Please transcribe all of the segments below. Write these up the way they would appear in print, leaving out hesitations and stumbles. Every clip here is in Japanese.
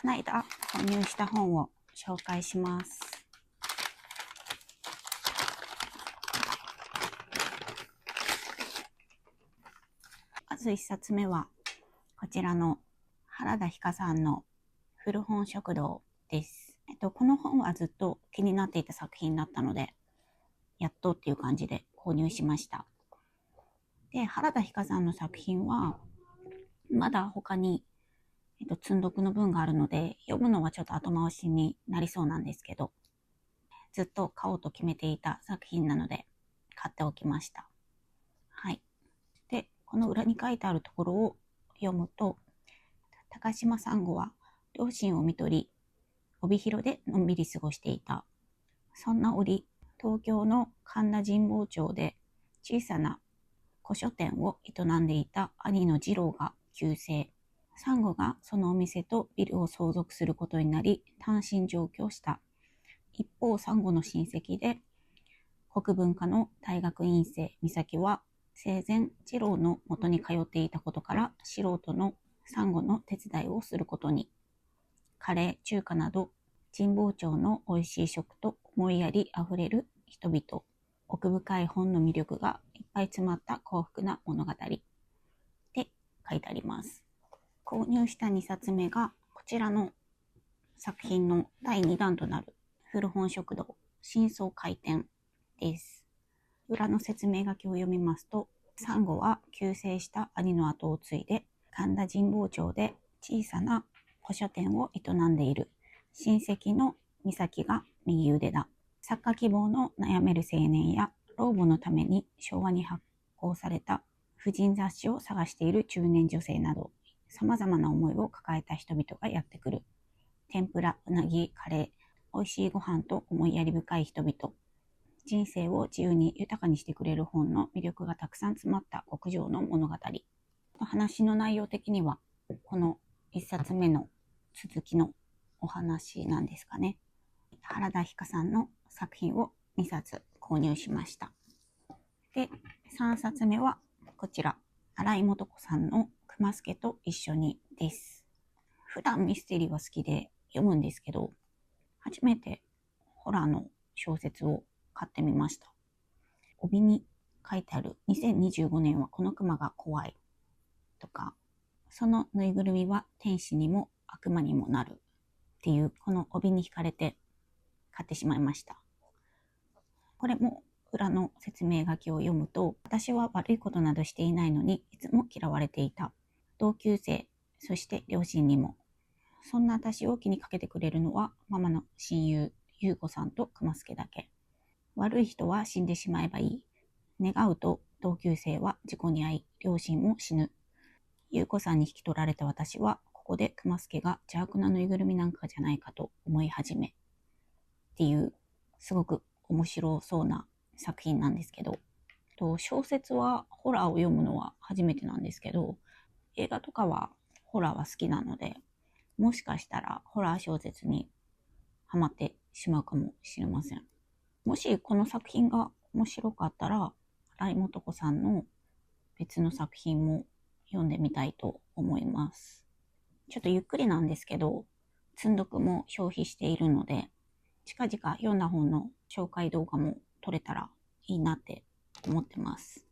この間購入した本を紹介します。まず1冊目はこちらの原田ひかさんの古本食堂です。この本はずっと気になっていた作品だったので、やっとっていう感じで購入しました。で、原田ひかさんの作品はまだ他に積読の分があるので、読むのはちょっと後回しになりそうなんですけど、ずっと買おうと決めていた作品なので買っておきました。はい。で、この裏に書いてあるところを読むと、高島珊瑚は両親を看取り、帯広でのんびり過ごしていた。そんな折、東京の神田神保町で小さな古書店を営んでいた兄の次郎が急逝。サンゴがそのお店とビルを相続することになり、単身上京した。一方、サンゴの親戚で、国文科の大学院生、美咲は、生前、次郎の元に通っていたことから、素人のサンゴの手伝いをすることに。カレー、中華など、神保町の美味しい食と思いやりあふれる人々。奥深い本の魅力がいっぱい詰まった幸福な物語。って書いてあります。購入した2冊目がこちらの作品の第2弾となる古本食堂新装開店です。裏の説明書きを読みますと、サンゴは急逝した兄の後を継いで神田神保町で小さな古書店を営んでいる親戚の美咲が右腕だ。作家希望の悩める青年や老母のために昭和に発行された婦人雑誌を探している中年女性など、様々な思いを抱えた人々がやってくる。天ぷら、うなぎ、カレー、美味しいご飯と思いやり深い人々。人生を自由に豊かにしてくれる本の魅力がたくさん詰まった極上の物語。話の内容的には、この一冊目の続きのお話なんですかね。原田ひかさんの作品を2冊購入しました。で、3冊目はこちら、新井素子さんの熊助と一緒にです。普段ミステリーは好きで読むんですけど、初めてホラーの小説を買ってみました。帯に書いてある2025年はこの熊が怖いとか、そのぬいぐるみは天使にも悪魔にもなるっていうこの帯に惹かれて買ってしまいました。これも裏の説明書きを読むと、私は悪いことなどしていないのにいつも嫌われていた。同級生、そして両親にも。そんな私を気にかけてくれるのはママの親友、優子さんと熊助だけ。悪い人は死んでしまえばいい。願うと同級生は事故に遭い、両親も死ぬ。優子さんに引き取られた私は、ここで熊助が邪悪なぬいぐるみなんかじゃないかと思い始め。っていう、すごく面白そうな作品なんですけど、小説はホラーを読むのは初めてなんですけど、映画とかはホラーは好きなので、もしかしたらホラー小説にハマってしまうかもしれません。もしこの作品が面白かったら、新井素子さんの別の作品も読んでみたいと思います。ちょっとゆっくりなんですけど、積読も消費しているので、近々読んだ本の紹介動画も撮れたらいいなって思ってます。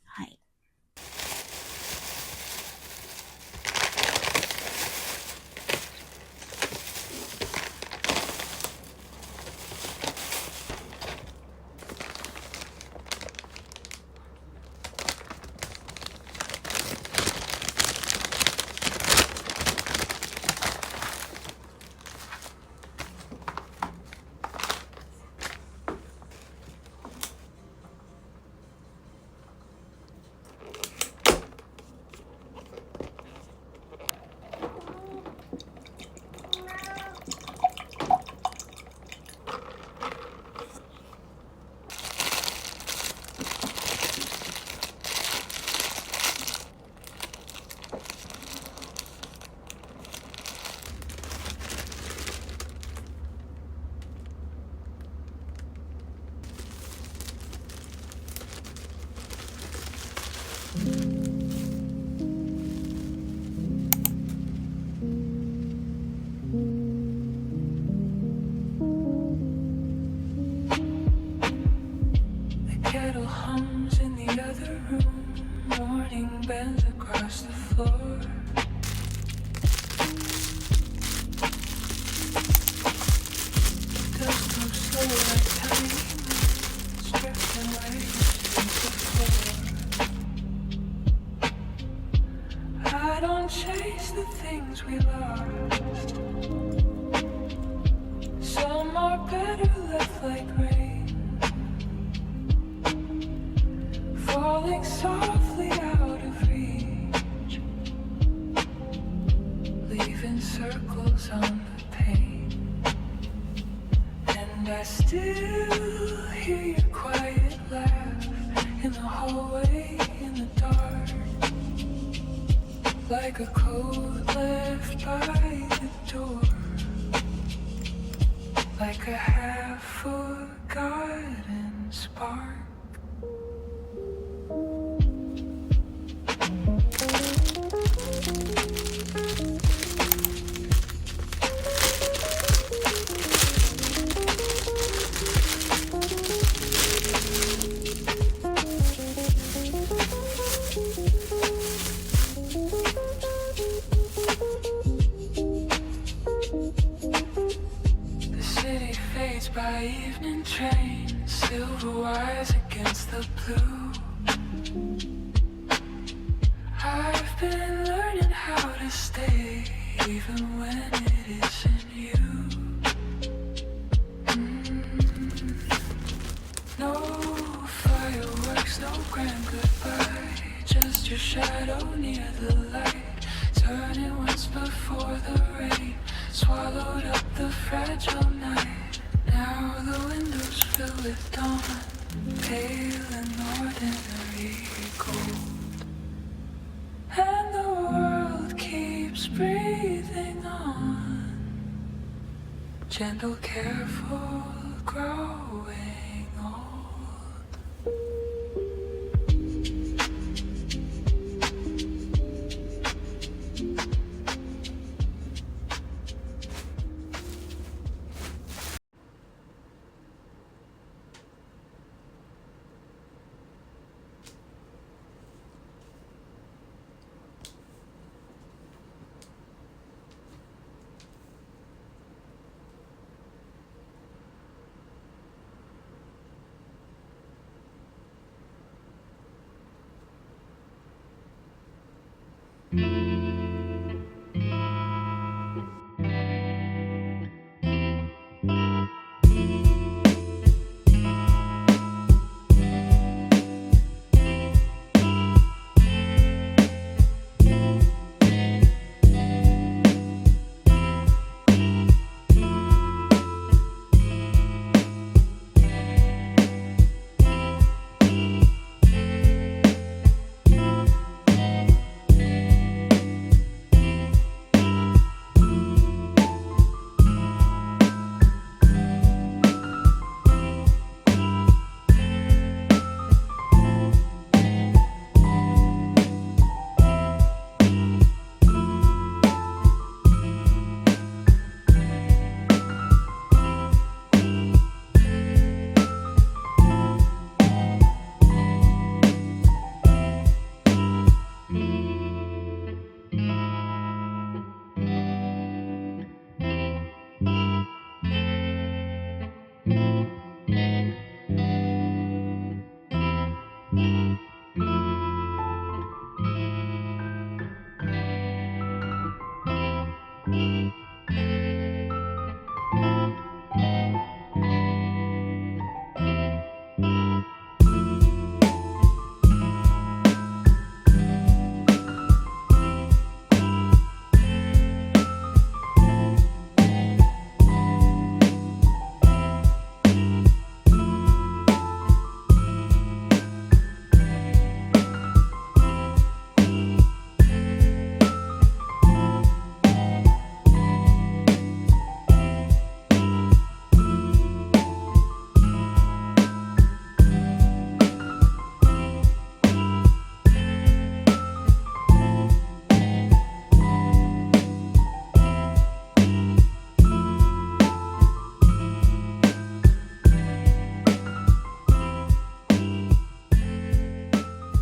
はい。bends across the floor. Dust moves slow like tiny minutes, drifting waves into the floor. I don't chase the things we lost. Some are better left like rain, falling softly out of reach, leaving circles on the pane. And I still hear your quiet laugh in the hallway, in the dark, like a code left by the door, like a half-forgotten spark. By evening train, silver wires against the blue. I've been learning how to stay, even when it isn't you. No fireworks, no grand goodbye, just your shadow near the light, turning once before the rain swallowed up the fragile night. Now the windows fill with dawn, pale and ordinary gold, and the world keeps breathing on, gentle, careful, growing.